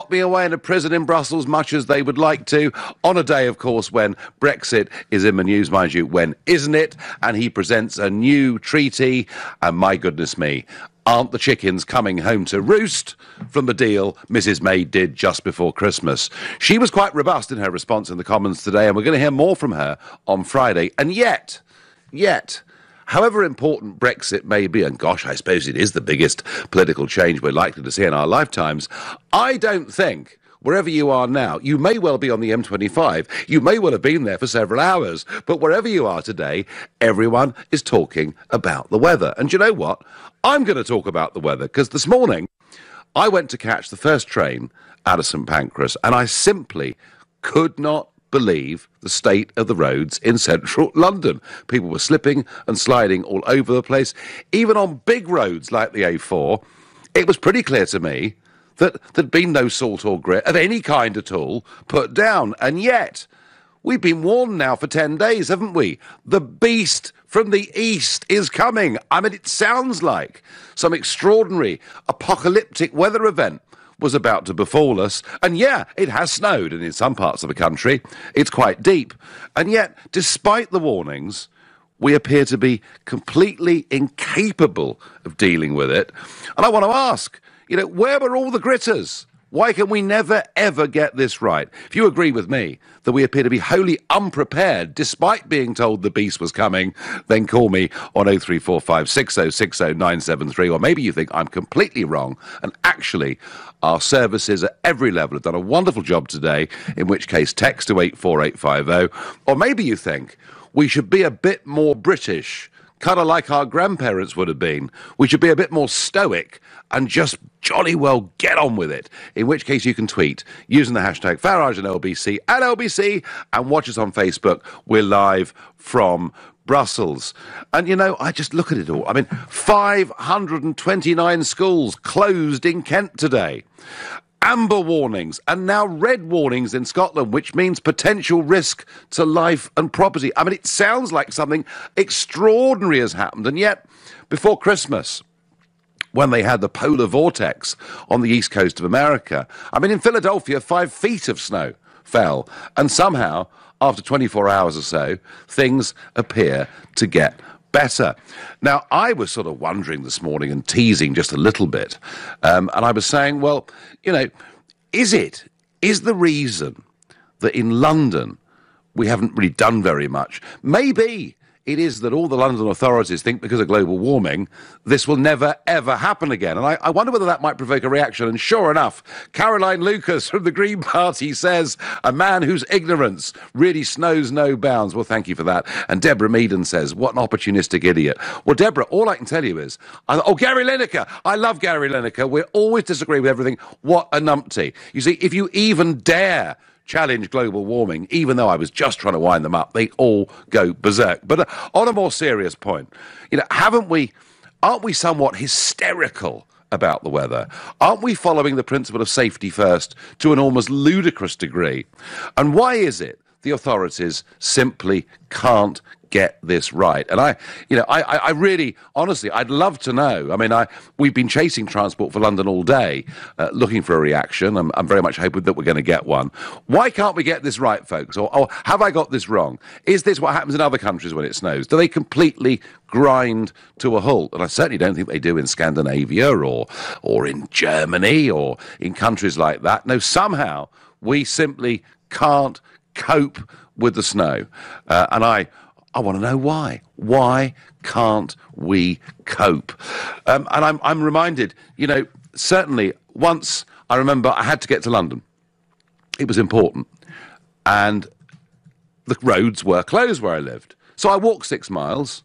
lock me away in a prison in Brussels much as they would like to, on a day, of course, when Brexit is in the news, mind you, when isn't it? And he presents a new treaty, and my goodness me, aren't the chickens coming home to roost from the deal Mrs May did just before Christmas? She was quite robust in her response in the Commons today, and we're going to hear more from her on Friday. And yet, however important Brexit may be, and gosh, I suppose it is the biggest political change we're likely to see in our lifetimes, I don't think, wherever you are now, you may well be on the M25, you may well have been there for several hours, but wherever you are today, everyone is talking about the weather. And you know what? I'm going to talk about the weather, because this morning I went to catch the first train out of St Pancras, and I simply could not believe the state of the roads in central London. People were slipping and sliding all over the place. Even on big roads like the A4, it was pretty clear to me that there'd been no salt or grit of any kind at all put down. And yet, we've been warned now for 10 days, haven't we? The beast from the east is coming. I mean, it sounds like some extraordinary apocalyptic weather event was about to befall us. And yeah, it has snowed, and in some parts of the country, it's quite deep. And yet, despite the warnings, we appear to be completely incapable of dealing with it. And I want to ask, where were all the gritters? Why can we never, ever get this right? If you agree with me that we appear to be wholly unprepared despite being told the beast was coming, then call me on 0345 6060 973. Or maybe you think I'm completely wrong, and actually our services at every level have done a wonderful job today, in which case text to 84850. Or maybe you think we should be a bit more British, kind of like our grandparents would have been. We should be a bit more stoic and just jolly well get on with it. In which case you can tweet using the hashtag Farage and LBC at LBC, and watch us on Facebook. We're live from Brussels. And, I just look at it all. I mean, 529 schools closed in Kent today. Amber warnings and now red warnings in Scotland, which means potential risk to life and property. I mean, it sounds like something extraordinary has happened. And yet, before Christmas, when they had the polar vortex on the east coast of America, I mean, in Philadelphia, 5 feet of snow fell. And somehow, after 24 hours or so, things appear to get better. Now, I was sort of wondering this morning and teasing just a little bit, and I was saying, well, is the reason that in London we haven't really done very much? Maybe it is that all the London authorities think because of global warming, this will never, ever happen again. And I wonder whether that might provoke a reaction. And sure enough, Caroline Lucas from the Green Party says, a man whose ignorance really knows no bounds. Well, thank you for that. And Deborah Meaden says, what an opportunistic idiot. Well, Deborah, all I can tell you is, Gary Lineker. I love Gary Lineker. We always disagree with everything. What a numpty. You see, if you even dare challenge global warming, even though I was just trying to wind them up, they all go berserk. But on a more serious point, aren't we somewhat hysterical about the weather? Aren't we following the principle of safety first to an almost ludicrous degree? And why is it the authorities simply can't get this right? And I really, honestly, I'd love to know. I mean, we've been chasing Transport for London all day, looking for a reaction. I'm very much hoping that we're going to get one. Why can't we get this right, folks? Or have I got this wrong? Is this what happens in other countries when it snows? Do they completely grind to a halt? And I certainly don't think they do in Scandinavia or in Germany or in countries like that. No, somehow we simply can't cope with the snow. And I want to know why. Why can't we cope? And I'm reminded, certainly once I remember I had to get to London. It was important. And the roads were closed where I lived. So I walked 6 miles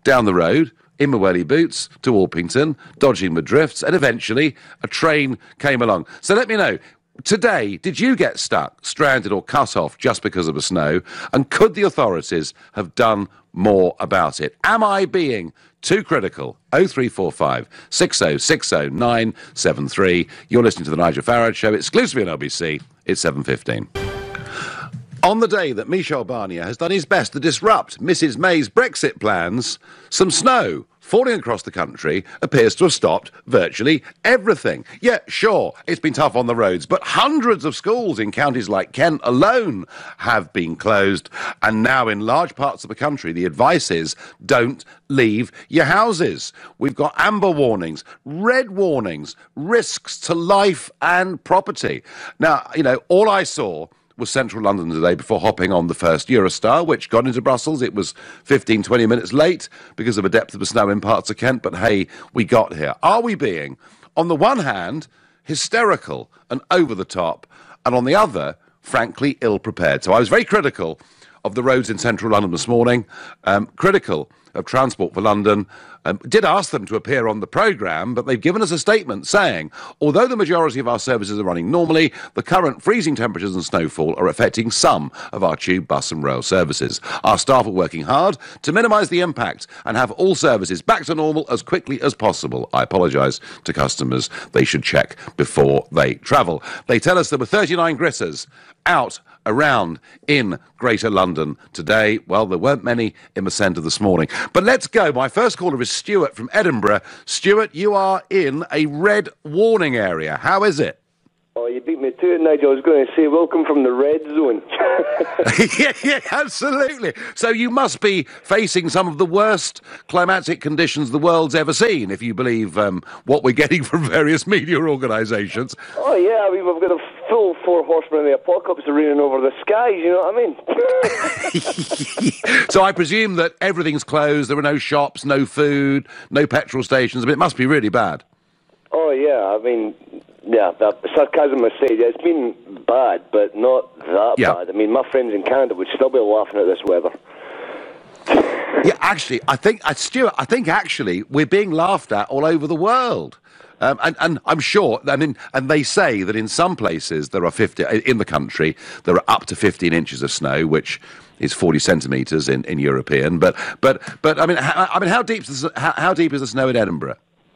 down the road in my welly boots to Orpington, dodging the drifts, and eventually a train came along. So let me know. Today, did you get stuck, stranded or cut off just because of the snow? And could the authorities have done more about it? Am I being too critical? 0345 6060 973. You're listening to the Nigel Farage Show, exclusively on LBC. It's 7:15. On the day that Michel Barnier has done his best to disrupt Mrs May's Brexit plans, some snow falling across the country appears to have stopped virtually everything. Yeah, sure, it's been tough on the roads, but hundreds of schools in counties like Kent alone have been closed. And now in large parts of the country, the advice is don't leave your houses. We've got amber warnings, red warnings, risks to life and property. Now, you know, all I saw was central London today before hopping on the first Eurostar, which got into Brussels. It was 15, 20 minutes late because of a depth of the snow in parts of Kent, but hey, we got here. Are we being, on the one hand, hysterical and over the top, and on the other, frankly, ill-prepared? So I was very critical of the roads in central London this morning, critical of Transport for London. Did ask them to appear on the programme, but they've given us a statement saying, although the majority of our services are running normally, the current freezing temperatures and snowfall are affecting some of our tube, bus and rail services. Our staff are working hard to minimise the impact and have all services back to normal as quickly as possible. I apologise to customers. They should check before they travel. They tell us there were 39 gritters out around in Greater London today. Well, there weren't many in the centre this morning. But let's go. My first caller is Stuart from Edinburgh. Stuart, you are in a red warning area. How is it? Oh, you beat me to it, Nigel. I was going to say, welcome from the red zone. yeah, absolutely. So you must be facing some of the worst climatic conditions the world's ever seen, if you believe what we're getting from various media organisations. Oh, yeah, I mean, we've got a full 4 horsemen of the apocalypse raining over the skies, you know what I mean? So I presume that everything's closed, there are no shops, no food, no petrol stations. I mean, it must be really bad. Oh, yeah, I mean... Yeah, that sarcasm aside, it's been bad, but not that bad. I mean, my friends in Canada would still be laughing at this weather. Yeah, actually, Stuart, I think actually we're being laughed at all over the world. And I'm sure, I mean, and they say that in some places there are in the country, there are up to 15 inches of snow, which is 40 centimetres in European. But I mean, how deep is the snow in Edinburgh?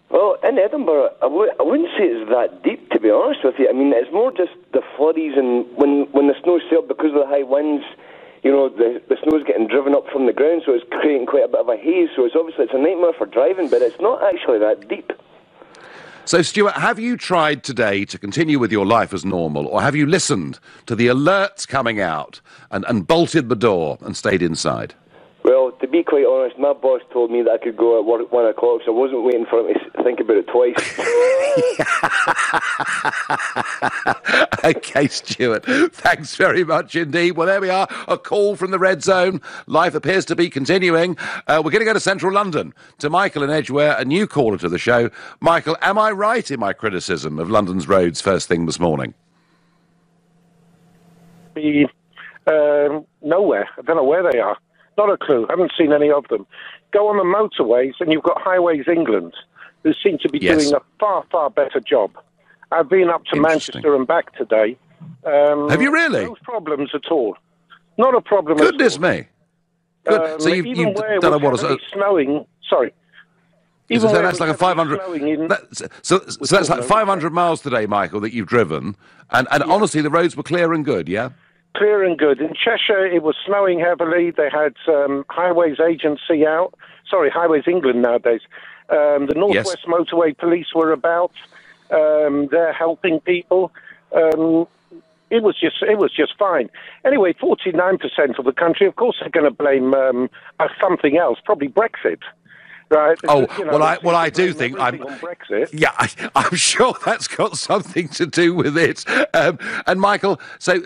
Well, in Edinburgh, I wouldn't say it's that deep, to be honest with you. I mean, it's more just the flurries, and when the snow's sailed because of the high winds, you know, the snow's getting driven up from the ground, so it's creating quite a bit of a haze. So it's a nightmare for driving, but it's not actually that deep. So, Stuart, have you tried today to continue with your life as normal, or have you listened to the alerts coming out and bolted the door and stayed inside? Well, to be quite honest, my boss told me that I could go at work at 1 o'clock, so I wasn't waiting for him to think about it twice. OK, Stuart, thanks very much indeed. Well, there we are, a call from the red zone. Life appears to be continuing. We're going to go to central London, to Michael in Edgware, a new caller to the show. Michael, am I right in my criticism of London's roads first thing this morning? Nowhere. I don't know where they are. Not a clue. I haven't seen any of them. Go on the motorways and you've got Highways England, who seem to be doing a far, far better job. I've been up to Manchester and back today. Have you really? No problems at all. Not a problem Goodness at all. Me. Good. So you've don't know what it's snowing. Sorry. So that's like a 500. So that's like 500 miles today, Michael, that you've driven, and honestly, the roads were clear and good. Yeah. Clear and good. In Cheshire, it was snowing heavily. They had Highways Agency out. Sorry, Highways England nowadays. The Northwest Motorway Police were about. They're helping people. It was just fine. Anyway, 49% of the country, of course, are going to blame something else, probably Brexit. Right. Oh, I do think I'm Brexit. Yeah, I'm sure that's got something to do with it. And Michael, so.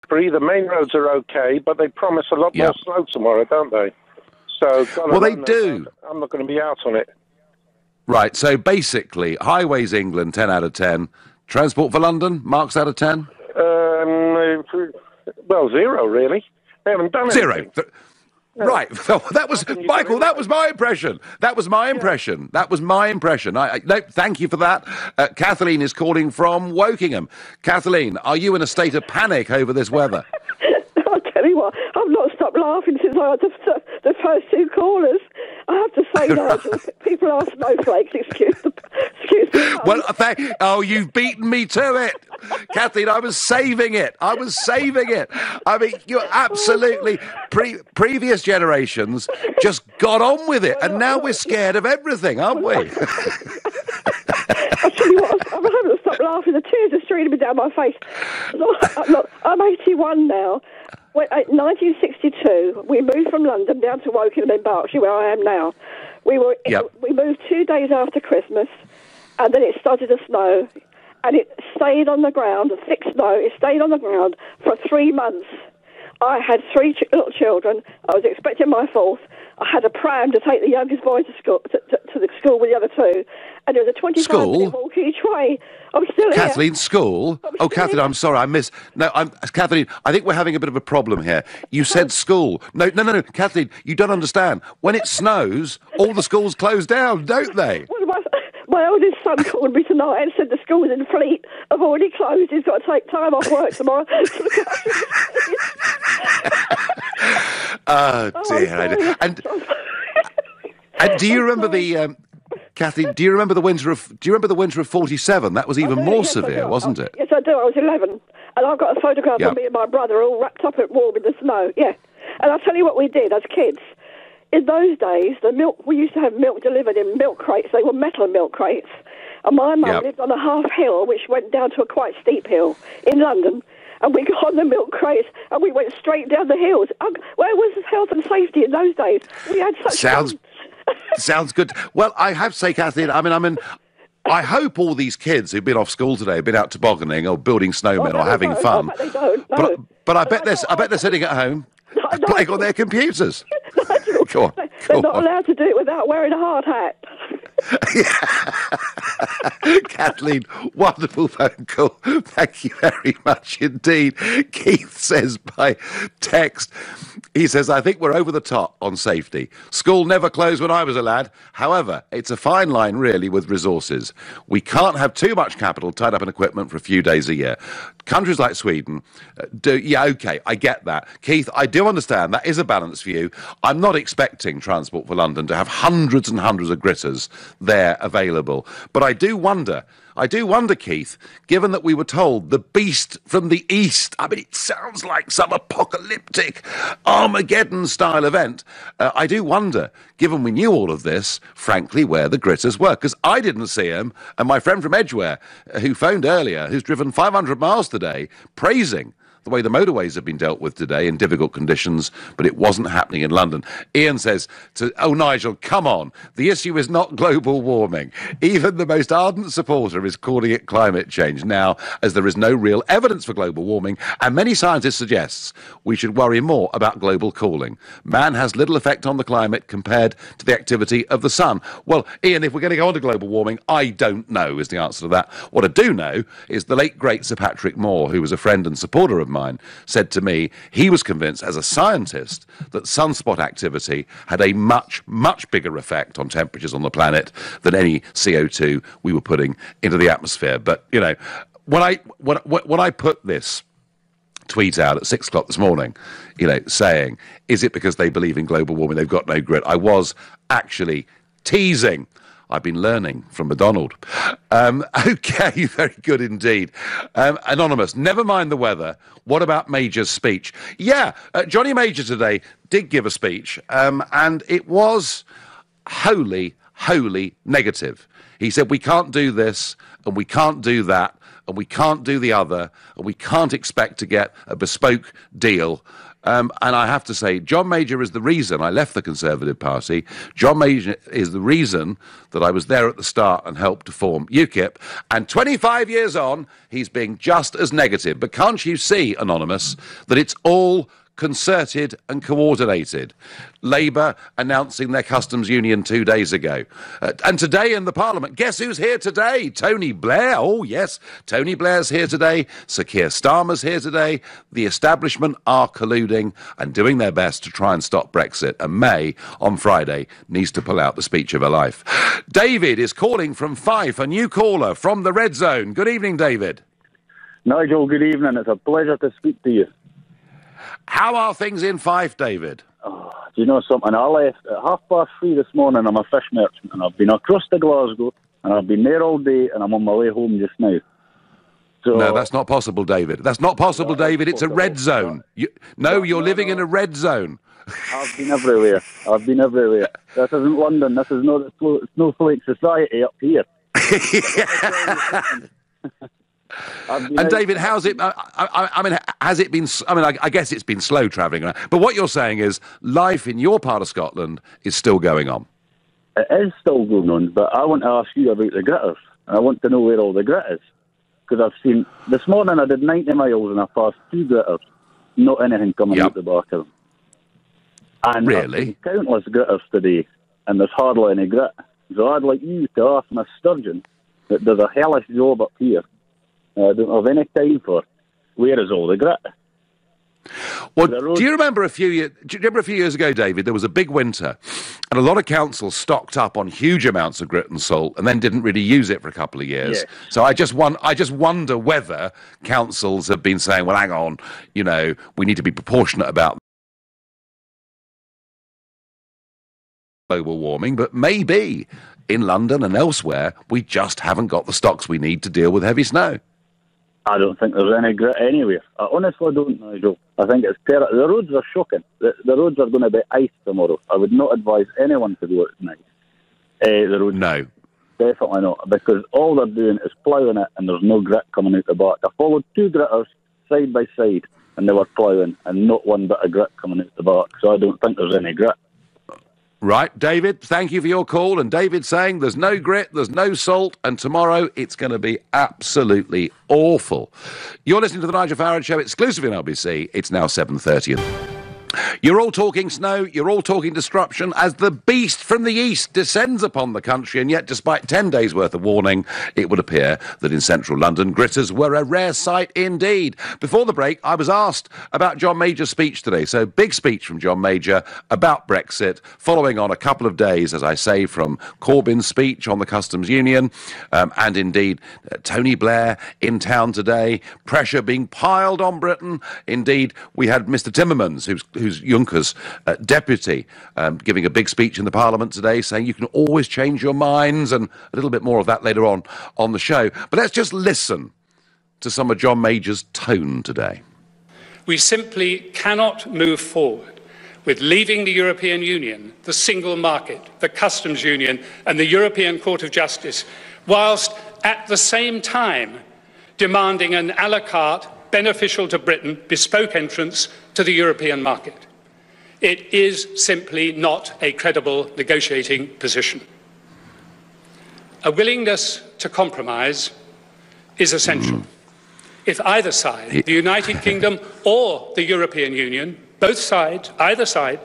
The main roads are okay, but they promise a lot more snow tomorrow, don't they? So, they do. I'm not going to be out on it. Right, so basically, Highways England, 10 out of 10. Transport for London, marks out of 10? Well, 0, really. They haven't done anything. 0. Right, that was Michael. That was my impression. That was my impression. No, thank you for that. Kathleen is calling from Wokingham. Kathleen, are you in a state of panic over this weather? I'll tell you what, I've not stopped laughing since I had the first 2 callers. I have to say, Nigel, people are snowflakes. Excuse Well, you've beaten me to it. Kathleen, I was saving it. I mean, you're absolutely... previous generations just got on with it, and now we're scared of everything, aren't we? I tell you what, I'm having to stop laughing. The tears are streaming down my face. Look, I'm 81 now. In 1962, we moved from London down to Wokingham in Berkshire, where I am now. We moved 2 days after Christmas, and then it started to snow, and it stayed on the ground, thick snow. It stayed on the ground for 3 months. I had three little children. I was expecting my fourth. I had a pram to take the youngest boy to school, to the school with the other two, and there was a 25-minute walk each way. I'm still here. Kathleen, school? Oh, Kathleen, I'm sorry, I missed... No, Kathleen, I think we're having a bit of a problem here. You said school. No, Kathleen, you don't understand. When it snows, all the schools close down, don't they? Well, my oldest son called me tonight and said the schools in Fleet have already closed. He's got to take time off work tomorrow. Oh, dear. And do you remember the... Kathleen, do you remember the winter of 47? That was even more severe, wasn't it? Yes, I do. I was 11. And I've got a photograph of me and my brother all wrapped up at warm in the snow. Yeah. And I'll tell you what we did as kids. In those days, we used to have milk delivered in milk crates. They were metal milk crates. And my mum lived on a half hill, which went down to a quite steep hill in London. And we got on the milk crates and we went straight down the hills. Where was health and safety in those days? We had such Sounds good. Well, I have to say, Kathleen, I hope all these kids who've been off school today have been out tobogganing or building snowmen or having fun. They don't. No. But I bet they're sitting at home playing on their computers. Go on. They're not allowed to do it without wearing a hard hat. Kathleen, wonderful phone call. Thank you very much indeed. Keith says by text, he says, I think we're over the top on safety. School never closed when I was a lad. However, it's a fine line really with resources. We can't have too much capital tied up in equipment for a few days a year. Countries like Sweden I get that. Keith, I do understand that is a balance for you. I'm not expecting Transport for London to have hundreds and hundreds of gritters there available. But I do wonder, Keith, given that we were told the beast from the east, it sounds like some apocalyptic Armageddon-style event. I do wonder, given we knew all of this, frankly, where the gritters were. Because I didn't see them, and my friend from Edgware, who phoned earlier, who's driven 500 miles today, praising the way the motorways have been dealt with today in difficult conditions, but it wasn't happening in London. Ian says, Nigel, come on. The issue is not global warming. Even the most ardent supporter is calling it climate change now, as there is no real evidence for global warming, and many scientists suggest we should worry more about global cooling. Man has little effect on the climate compared to the activity of the sun. Well, Ian, if we're going to go on to global warming, I don't know is the answer to that. What I do know is the late, great Sir Patrick Moore, who was a friend and supporter of mine, said to me he was convinced as a scientist that sunspot activity had a much, much bigger effect on temperatures on the planet than any CO2 we were putting into the atmosphere. But, when I put this tweet out at 6 o'clock this morning, saying, is it because they believe in global warming, they've got no grit? I was actually teasing. I've been learning from McDonald. Okay, very good indeed. Anonymous, never mind the weather. What about Major's speech? Yeah, Johnny Major today did give a speech, and it was wholly negative. He said, we can't do this, and we can't do that, and we can't do the other, and we can't expect to get a bespoke deal. And I have to say, John Major is the reason I left the Conservative Party. John Major is the reason that I was there at the start and helped to form UKIP. And 25 years on, he's being just as negative. But can't you see, Anonymous, that it's all concerted and coordinated? Labour announcing their customs union 2 days ago. And today in the Parliament, guess who's here today? Tony Blair. Oh, yes, Tony Blair's here today. Sir Keir Starmer's here today. The establishment are colluding and doing their best to try and stop Brexit. And May, on Friday, needs to pull out the speech of her life. David is calling from Fife, a new caller from the Red Zone. Good evening, David. Nigel, good evening. It's a pleasure to speak to you. How are things in Fife, David? Oh, do you know something? I left at 3:30 this morning. I'm a fish merchant, and I've been across to Glasgow, and I've been there all day, and I'm on my way home just now. So, no, that's not possible, David. That's not possible, David. It's a red zone. You're living in a red zone. I've been everywhere. This isn't London. This is not the snowflake society up here. And David, how's it? I mean, has it been? I mean, I guess it's been slow travelling around. But what you're saying is, life in your part of Scotland is still going on. It is still going on, but I want to ask you about the gritters. I want to know where all the grit is, because I've seen this morning I did 90 miles and I passed 2 gritters, not anything coming out the back of them. And really, I've seen countless gritters today, and there's hardly any grit. So I'd like you to ask Miss Sturgeon that does a hellish job up here. I don't have any time for. Where is all the grit? Well, do you remember a few years ago, David, there was a big winter and a lot of councils stocked up on huge amounts of grit and salt and then didn't really use it for a couple of years. Yes. So I just wonder whether councils have been saying, well, hang on, we need to be proportionate about global warming, but maybe in London and elsewhere, we just haven't got the stocks we need to deal with heavy snow. I don't think there's any grit anywhere. I honestly don't, Nigel. I think it's terrible. The roads are shocking. The roads are going to be ice tomorrow. I would not advise anyone to go at night. The roads. No. Definitely not, because all they're doing is ploughing it and there's no grit coming out the back. I followed 2 gritters side by side and they were ploughing and not one bit of grit coming out the back, so I don't think there's any grit. Right, David, thank you for your call. And David's saying there's no grit, there's no salt, and tomorrow it's going to be absolutely awful. You're listening to the Nigel Farage Show, exclusively on LBC. It's now 7:30. You're all talking snow, you're all talking disruption as the beast from the east descends upon the country, and yet despite 10 days' worth of warning, it would appear that in central London, gritters were a rare sight indeed. Before the break, I was asked about John Major's speech today. So, big speech from John Major about Brexit, following on a couple of days, as I say, from Corbyn's speech on the customs union, and indeed Tony Blair in town today, pressure being piled on Britain. Indeed, we had Mr Timmermans, who's Juncker's deputy, giving a big speech in the Parliament today, saying you can always change your minds, and a little bit more of that later on the show. But let's just listen to some of John Major's tone today. We simply cannot move forward with leaving the European Union, the single market, the customs union and the European Court of Justice, whilst at the same time demanding an à la carte, beneficial to Britain, bespoke entrance to the European market. It is simply not a credible negotiating position. A willingness to compromise is essential. If either side, the United Kingdom or the European Union, both sides, either side,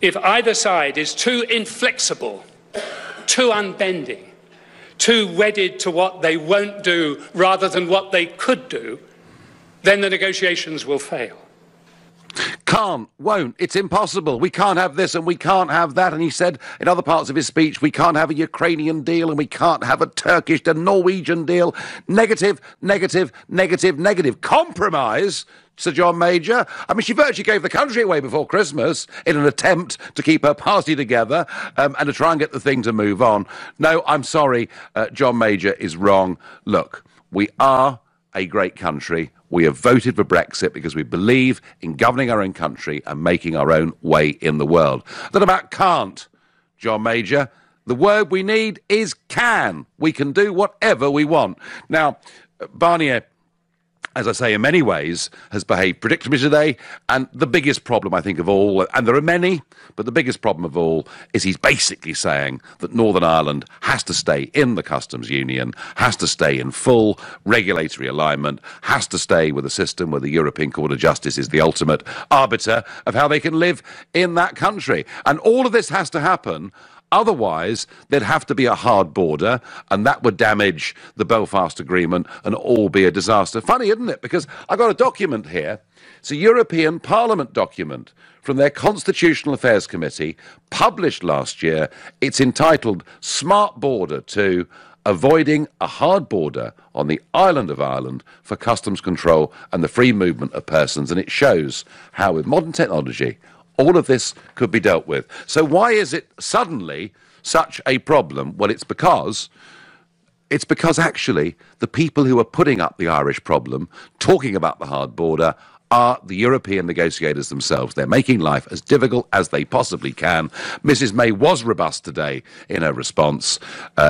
if either side is too inflexible, too unbending, too wedded to what they won't do rather than what they could do, then the negotiations will fail. Can't, won't, it's impossible. We can't have this and we can't have that. And he said in other parts of his speech, we can't have a Ukrainian deal and we can't have a Turkish and Norwegian deal. Negative, negative, negative, negative. Compromise, Sir John Major. I mean, she virtually gave the country away before Christmas in an attempt to keep her party together and to try and get the thing to move on. No, I'm sorry, John Major is wrong. Look, we are a great country. We have voted for Brexit because we believe in governing our own country and making our own way in the world. That about can't, John Major. The word we need is can. We can do whatever we want. Now, Barnier, as I say, in many ways, has behaved predictably today. And the biggest problem, I think, of all, and there are many, but the biggest problem of all is he's basically saying that Northern Ireland has to stay in the customs union, has to stay in full regulatory alignment, has to stay with a system where the European Court of Justice is the ultimate arbiter of how they can live in that country. And all of this has to happen. Otherwise, there'd have to be a hard border, and that would damage the Belfast Agreement and all be a disaster. Funny, isn't it? Because I got a document here. It's a European Parliament document from their Constitutional Affairs Committee, published last year. It's entitled Smart Border to Avoiding a Hard Border on the Island of Ireland for Customs Control and the Free Movement of Persons. And it shows how, with modern technology, all of this could be dealt with. So why is it suddenly such a problem? Well, it's because It's because actually the people who are putting up the Irish problem, talking about the hard border, are the European negotiators themselves. They're making life as difficult as they possibly can. Mrs May was robust today in her response.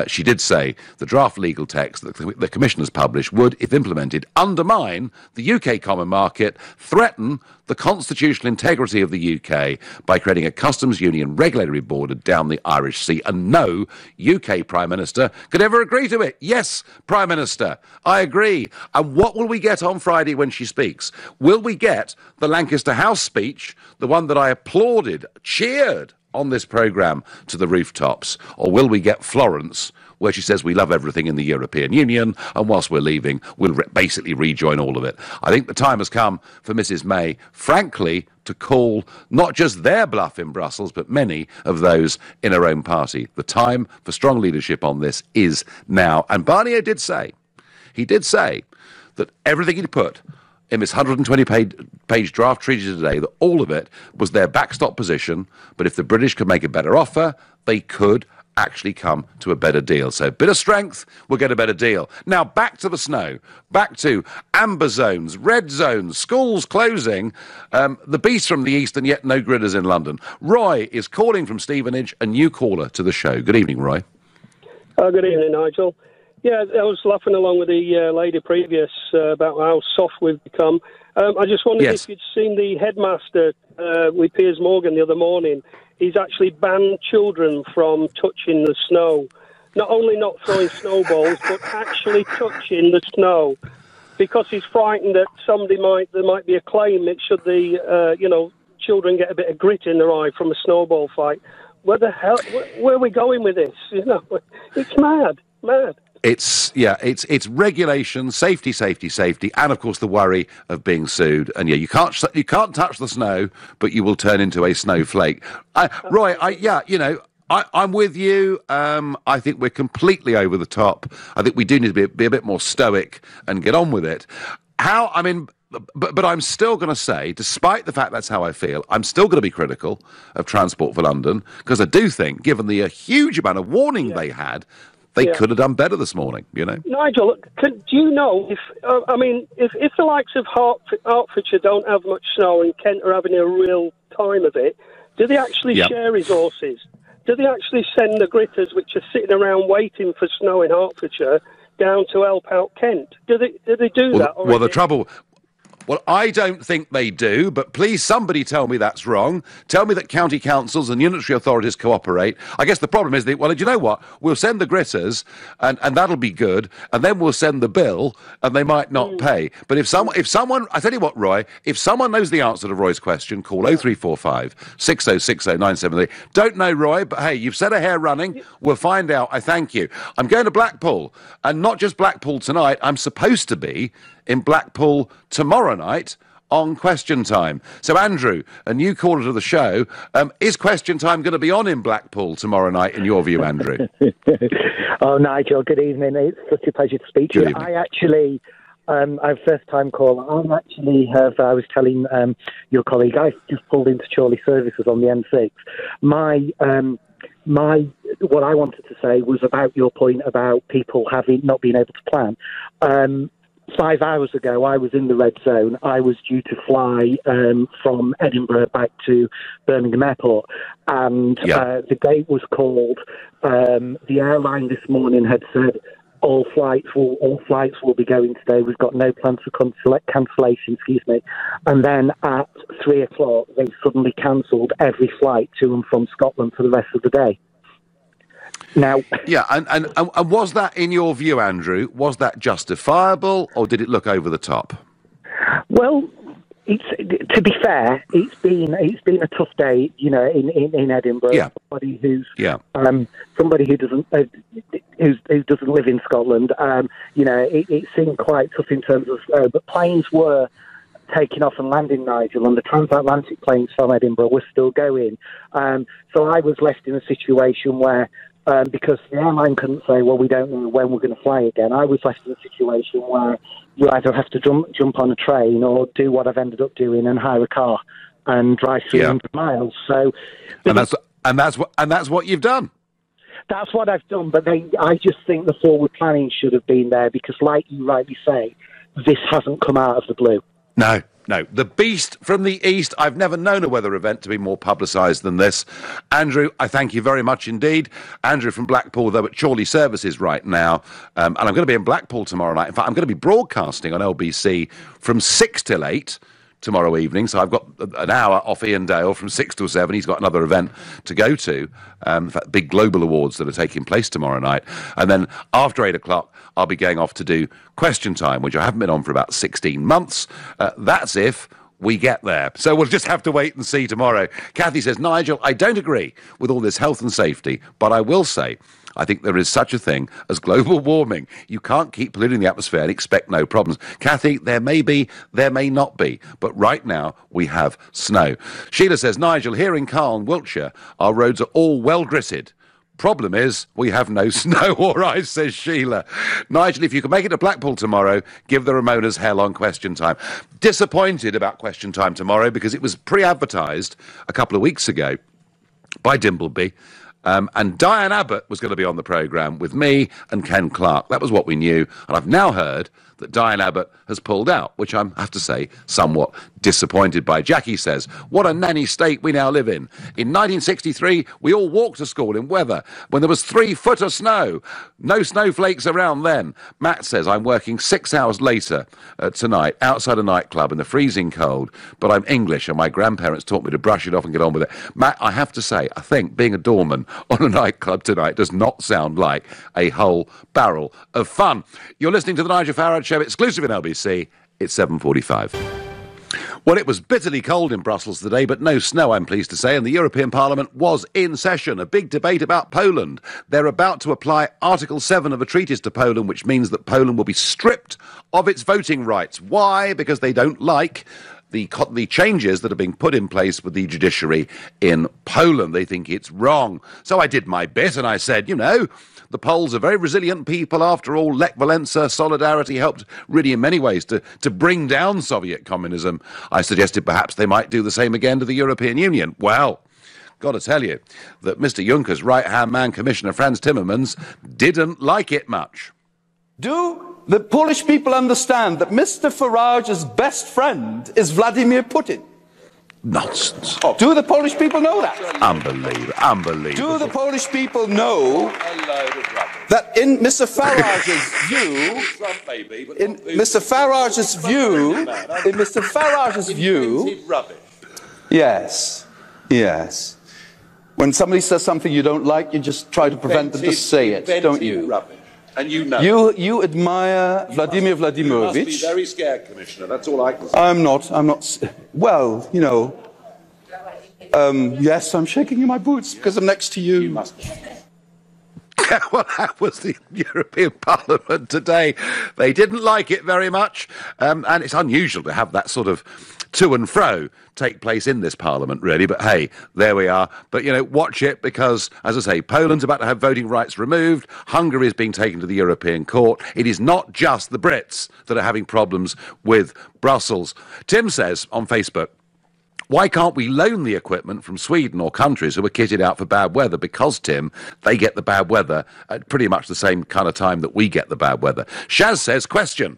She did say the draft legal text that the Commission has published would, if implemented, undermine the UK common market, threaten the constitutional integrity of the UK by creating a customs union regulatory border down the Irish Sea, and no UK Prime Minister could ever agree to it. Yes, Prime Minister, I agree. And what will we get on Friday when she speaks? Will we get the Lancaster House speech, the one that I applauded, cheered on this programme to the rooftops? Or will we get Florence, where she says we love everything in the European Union, and whilst we're leaving, we'll basically rejoin all of it? I think the time has come for Mrs May, frankly, to call not just their bluff in Brussels, but many of those in her own party. The time for strong leadership on this is now. And Barnier did say that everything he'd put in this 120-page draft treaty today, that all of it was their backstop position, but if the British could make a better offer, they could actually come to a better deal. So a bit of strength, we'll get a better deal. Now, back to the snow, back to amber zones, red zones, schools closing, the beast from the east, and yet no gridders in London. Roy is calling from Stevenage, a new caller to the show. Good evening, Roy. Good evening, Nigel. Yeah, I was laughing along with the lady previous about how soft we've become. I just wondered if you'd seen the headmaster with Piers Morgan the other morning. He's actually banned children from touching the snow. Not only not throwing snowballs, but actually touching the snow, because he's frightened that there might be a claim. It should the children get a bit of grit in their eye from a snowball fight. Where the hell? Where are we going with this? It's mad. It's regulation, safety, and of course the worry of being sued. And you can't touch the snow, but you will turn into a snowflake. Roy, I'm with you. I think we're completely over the top. I think we do need to be a bit more stoic and get on with it. But I'm still going to say, despite the fact that's how I feel, I'm still going to be critical of Transport for London, because I do think, given the huge amount of warning they had, they could have done better this morning, Nigel, do you know if the likes of Hertfordshire don't have much snow and Kent are having a real time of it, do they actually share resources? Do they actually send the gritters, which are sitting around waiting for snow in Hertfordshire, down to help out Kent? Do they do that? Well, the trouble... Well, I don't think they do, but please somebody tell me that's wrong. Tell me that county councils and unitary authorities cooperate. I guess the problem is that, well, do you know what? We'll send the gritters, and that'll be good, and then we'll send the bill, and they might not pay. But if someone, I tell you what, Roy, if someone knows the answer to Roy's question, call 0345 6060 973. Don't know, Roy, but hey, you've set a hair running. We'll find out. I thank you. I'm going to Blackpool, and not just Blackpool tonight. I'm supposed to be in Blackpool tomorrow night on Question Time. So, Andrew, a new caller to the show, is Question Time going to be on in Blackpool tomorrow night, in your view, Andrew? Oh, Nigel, good evening. It's such a pleasure to speak to you. I actually, I'm a first-time caller. I was telling your colleague, I just pulled into Chorley Services on the M6. What I wanted to say was about your point about people not being able to plan. 5 hours ago, I was in the red zone. I was due to fly from Edinburgh back to Birmingham Airport, and the gate was called. The airline this morning had said all flights will be going today. We've got no plans for cancellation. And then at 3 o'clock, they suddenly cancelled every flight to and from Scotland for the rest of the day. Now, and was that, in your view, Andrew, was that justifiable, or did it look over the top? Well, to be fair, it's been a tough day, in Edinburgh. Yeah. Somebody who doesn't live in Scotland. It seemed quite tough in terms of, but planes were taking off and landing, Nigel, and the transatlantic planes from Edinburgh were still going. So I was left in a situation where, because the airline couldn't say, well, we don't know when we're going to fly again, I was left in a situation where you either have to jump on a train or do what I've ended up doing and hire a car and drive 300 miles. So, and that's what you've done. That's what I've done, but I just think the forward planning should have been there because, like you rightly say, this hasn't come out of the blue. No. The beast from the east. I've never known a weather event to be more publicised than this. Andrew, I thank you very much indeed. Andrew from Blackpool, though, at Chorley Services right now. And I'm going to be in Blackpool tomorrow night. In fact, I'm going to be broadcasting on LBC from 6 till 8. Tomorrow evening, so I've got an hour off Ian Dale from 6 till 7. He's got another event to go to, in fact, big global awards that are taking place tomorrow night. And then after 8 o'clock, I'll be going off to do Question Time, which I haven't been on for about 16 months. That's if we get there. So we'll just have to wait and see tomorrow. Kathy says, Nigel, I don't agree with all this health and safety, but I will say, I think there is such a thing as global warming. You can't keep polluting the atmosphere and expect no problems. Kathy, there may be, there may not be, but right now we have snow. Sheila says, Nigel, here in Carlton, Wiltshire, our roads are all well gritted. Problem is, we have no snow or ice, says Sheila. Nigel, if you can make it to Blackpool tomorrow, give the Ramonas hell on Question Time. Disappointed about Question Time tomorrow because it was pre-advertised a couple of weeks ago by Dimbleby. And Diane Abbott was going to be on the programme with me and Ken Clark. That was what we knew. And I've now heard that Diane Abbott has pulled out, which I have to say, somewhat disappointed by. Jackie says, what a nanny state we now live in. In 1963, we all walked to school in weather when there was 3 foot of snow. No snowflakes around then. Matt says, I'm working 6 hours later tonight outside a nightclub in the freezing cold, but I'm English and my grandparents taught me to brush it off and get on with it. Matt, I have to say, I think being a doorman on a nightclub tonight does not sound like a whole barrel of fun. You're listening to the Nigel Farage Show, exclusive in LBC. It's 7:45. Well, it was bitterly cold in Brussels today, but no snow, I'm pleased to say, and the European Parliament was in session. A big debate about Poland. They're about to apply Article 7 of a treaty to Poland, which means that Poland will be stripped of its voting rights. Why? Because they don't like the changes that are being put in place with the judiciary in Poland. They think it's wrong. So I did my bit and I said, the Poles are very resilient people. After all, Lech Walesa, Solidarity helped really in many ways to bring down Soviet communism. I suggested perhaps they might do the same again to the European Union. Well, got to tell you that Mr. Juncker's right-hand man, Commissioner Franz Timmermans, didn't like it much. Do the Polish people understand that Mr. Farage's best friend is Vladimir Putin? Nonsense. Do the Polish people know that? Unbelievable. Do the Polish people know that in Mr. Farage's view, yes. When somebody says something you don't like, you just try to prevent them to say it, don't you? Rubbish. And you know. You admire Vladimir Vladimirovich. You must be very scared, Commissioner. That's all I can say. I'm not. Well, yes, I'm shaking in my boots because I'm next to you. You must be. Well, that was the European Parliament today. They didn't like it very much, and it's unusual to have that sort of to and fro take place in this Parliament, really. But hey, there we are. But, watch it because, as I say, Poland's about to have voting rights removed. Hungary is being taken to the European Court. It is not just the Brits that are having problems with Brussels. Tim says on Facebook, why can't we loan the equipment from Sweden or countries who are kitted out for bad weather? Because, Tim, they get the bad weather at pretty much the same kind of time that we get the bad weather. Shaz says, question,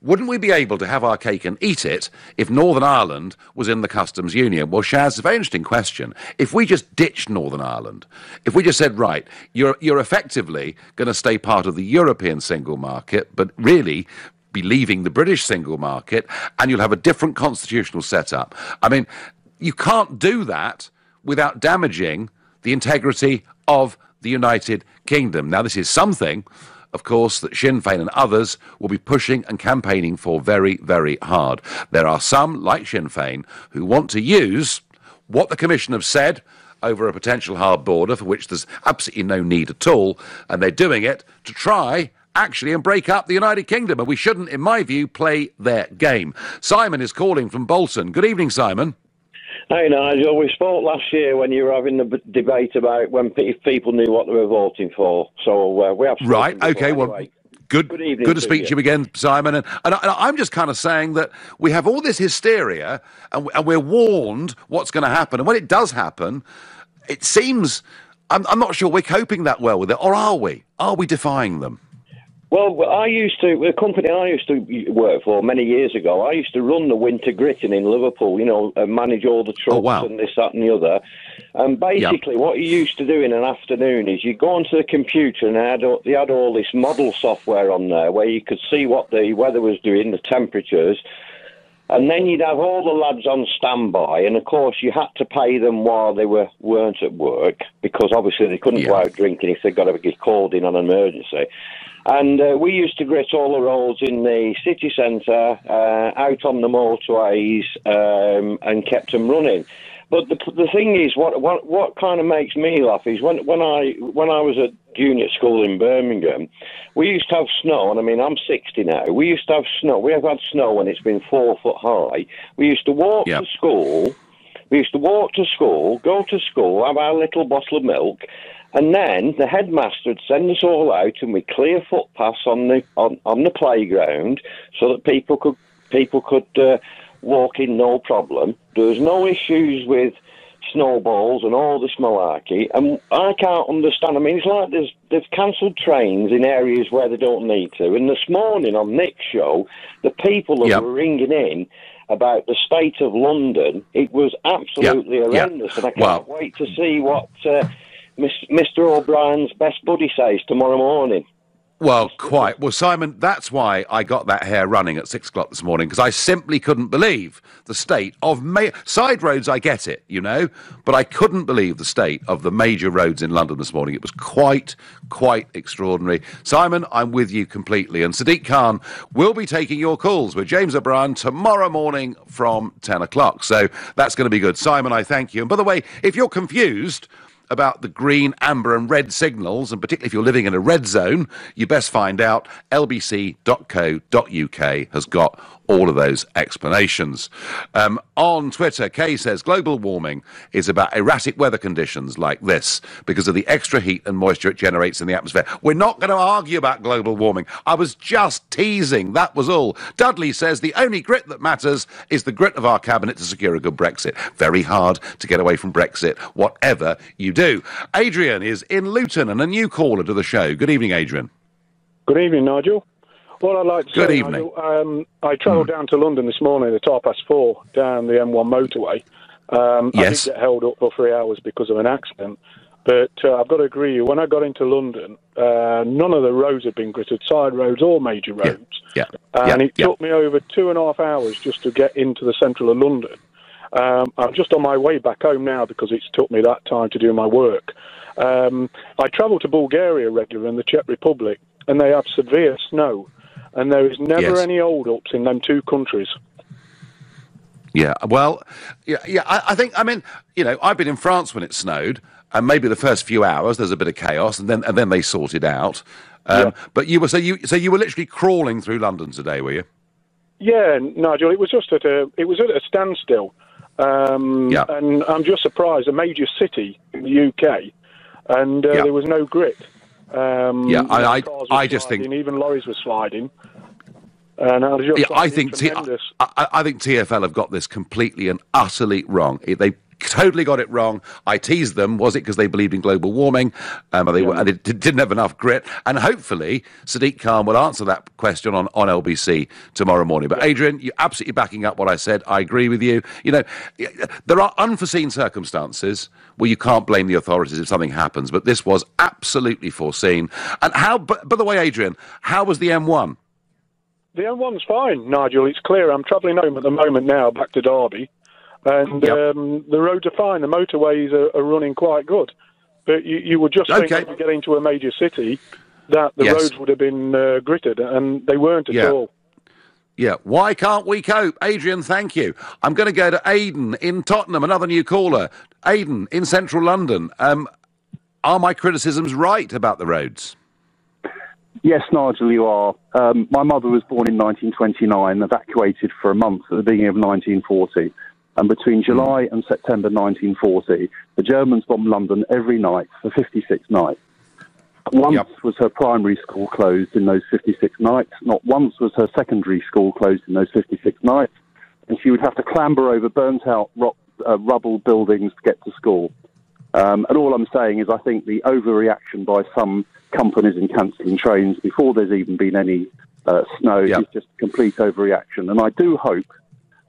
wouldn't we be able to have our cake and eat it if Northern Ireland was in the customs union? Well, Shaz, it's a very interesting question. If we just ditched Northern Ireland, if we just said, right, you're effectively going to stay part of the European single market, but really be leaving the British single market, and you'll have a different constitutional setup. I mean, you can't do that without damaging the integrity of the United Kingdom. Now, this is something, of course, that Sinn Féin and others will be pushing and campaigning for very, very hard. There are some, like Sinn Féin, who want to use what the Commission have said over a potential hard border, for which there's absolutely no need at all, and they're doing it to try actually and break up the United Kingdom, and we shouldn't, in my view, play their game. Simon is calling from Bolton. Good evening, Simon. Hey, Nigel. We spoke last year when you were having the debate about when people knew what they were voting for. So we have right. Okay. Anyway. Well, good to speak to you again, Simon. And I'm just kind of saying that we have all this hysteria, and we're warned what's going to happen. And when it does happen, it seems I'm not sure we're coping that well with it, or are we? Are we defying them? Well, the company I used to work for many years ago, I used to run the winter gritting in Liverpool, and manage all the trucks and this, that and the other. And basically what you used to do in an afternoon is you go onto the computer and they had all this model software on there where you could see what the weather was doing, the temperatures. And then you'd have all the lads on standby, and of course you had to pay them while they weren't at work, because obviously they couldn't go out drinking if they got to get called in on an emergency. And we used to grit all the roads in the city centre, out on the motorways, and kept them running. But the thing is, what kind of makes me laugh is when I was at junior school in Birmingham, we used to have snow, and I mean, I'm 60 now. We used to have snow. We have had snow when it's been 4 foot high. We used to walk to school. We used to walk to school, go to school, have our little bottle of milk, and then the headmaster would send us all out, and we'd clear footpaths on the playground so that people could walk in no problem. There was no issues with snowballs and all this malarkey, and I can't understand. I mean, it's like they've cancelled trains in areas where they don't need to. And this morning on Nick's show, the people that were ringing in about the state of London, it was absolutely horrendous, and I can't wait to see what Mr. O'Brien's best buddy says tomorrow morning. Well, quite. Well, Simon, that's why I got that hair running at 6 o'clock this morning, because I simply couldn't believe the state of side roads. I get it, but I couldn't believe the state of the major roads in London this morning. It was quite extraordinary. Simon, I'm with you completely. And Sadiq Khan will be taking your calls with James O'Brien tomorrow morning from 10 o'clock. So that's going to be good. Simon, I thank you. And by the way, if you're confused about the green, amber and red signals, and particularly if you're living in a red zone, you best find out. lbc.co.uk has got all of those explanations. On Twitter, Kay says, global warming is about erratic weather conditions like this because of the extra heat and moisture it generates in the atmosphere. We're not going to argue about global warming. I was just teasing, that was all. Dudley says, the only grit that matters is the grit of our cabinet to secure a good Brexit. Very hard to get away from Brexit, whatever you do. Adrian is in Luton and a new caller to the show. Good evening, Adrian. Good evening, Nigel. What I'd like to Good say, evening. Nigel, I travelled down to London this morning at 4:30 down the M1 motorway. I did get held up for 3 hours because of an accident. But I've got to agree with you, when I got into London, none of the roads had been gritted, side roads or major roads. And it took me over 2.5 hours just to get into the central of London. I'm just on my way back home now because it's took me that time to do my work. I travel to Bulgaria regularly and the Czech Republic, and they have severe snow. And there is never any hold-ups in them two countries. I think, I've been in France when it snowed, and maybe the first few hours there's a bit of chaos, and then they sort it out. But you were you were literally crawling through London today, were you? Yeah, Nigel, it was just at a standstill. And I'm just surprised, a major city in the UK, and there was no grit. I just think even lorries were sliding. And I think TfL have got this completely and utterly wrong. They totally got it wrong. I teased them. Was it because they believed in global warming? They didn't have enough grit. And hopefully Sadiq Khan will answer that question on LBC tomorrow morning. But Adrian, you're absolutely backing up what I said. I agree with you. There are unforeseen circumstances where you can't blame the authorities if something happens. But this was absolutely foreseen. And by the way, Adrian, how was the M1? The M1's fine, Nigel. It's clear. I'm travelling home at the moment now, back to Derby. And the roads are fine. The motorways are running quite good. But you would just think if you get into a major city that the roads would have been gritted, and they weren't at all. Yeah, why can't we cope? Adrian, thank you. I'm going to go to Aidan in Tottenham, another new caller. Aidan in central London. Are my criticisms right about the roads? Yes, Nigel, you are. My mother was born in 1929, evacuated for a month at the beginning of 1940. And between July and September 1940, the Germans bombed London every night for 56 nights. Not once was her primary school closed in those 56 nights. Not once was her secondary school closed in those 56 nights. And she would have to clamber over burnt-out rubble buildings to get to school. And all I'm saying is I think the overreaction by some companies in cancelling trains before there's even been any snow is just a complete overreaction. And I do hope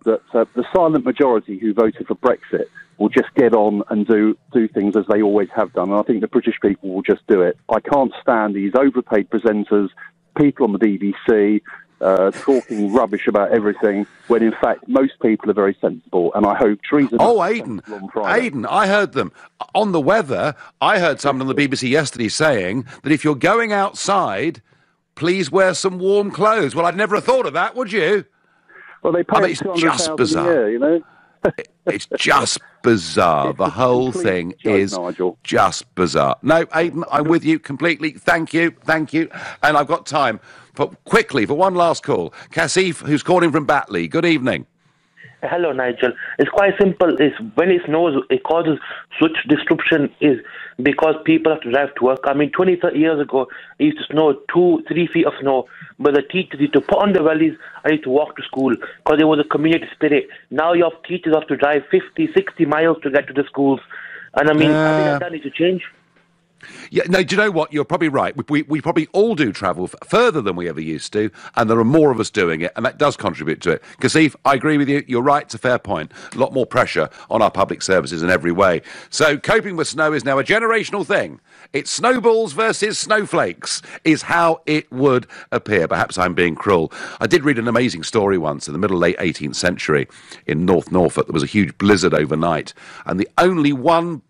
that the silent majority who voted for Brexit will just get on and do things as they always have done. And I think the British people will just do it. I can't stand these overpaid presenters, people on the BBC, talking rubbish about everything, when in fact most people are very sensible. And I hope Theresa... Oh, Aidan, I heard them. On the weather, I heard someone on the BBC yesterday saying that if you're going outside, please wear some warm clothes. Well, I'd never have thought of that, would you? Well, they pay it's just bizarre. A year, you know? It's just bizarre. The whole thing is just bizarre. No, Aidan, I'm with you completely. Thank you. And I've got time for one last call. Kasif, who's calling from Batley. Good evening. Hello, Nigel. It's quite simple. It's when it snows, it causes such disruption is because people have to drive to work. I mean, 20, 30 years ago, it used to snow 2-3 feet of snow, but the teachers used to put on their wellies and used to walk to school because there was a community spirit. Now you have teachers have to drive 50, 60 miles to get to the schools. And I mean, I think that needs to change. Yeah, no, do you know what? You're probably right. We probably all do travel further than we ever used to, and there are more of us doing it, and that does contribute to it. Kasif, I agree with you. You're right. It's a fair point. A lot more pressure on our public services in every way. So coping with snow is now a generational thing. It's snowballs versus snowflakes is how it would appear. Perhaps I'm being cruel. I did read an amazing story once in the late 18th century in North Norfolk. There was a huge blizzard overnight, and the only one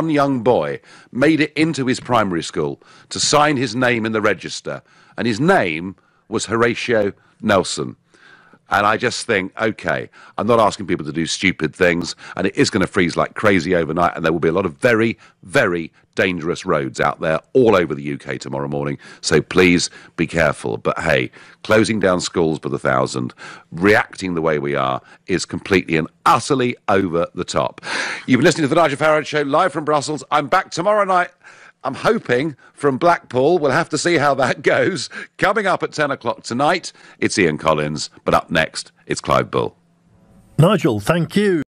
young boy, made it into his primary school to sign his name in the register, and his name was Horatio Nelson. And I just think, OK, I'm not asking people to do stupid things, and it is going to freeze like crazy overnight, and there will be a lot of very, very dangerous roads out there all over the UK tomorrow morning, so please be careful. But hey, closing down schools by the thousand, reacting the way we are, is completely and utterly over the top. You've been listening to the Nigel Farage Show, live from Brussels. I'm back tomorrow night. I'm hoping from Blackpool. We'll have to see how that goes. Coming up at 10 o'clock tonight, it's Ian Collins. But up next, it's Clive Bull. Nigel, thank you.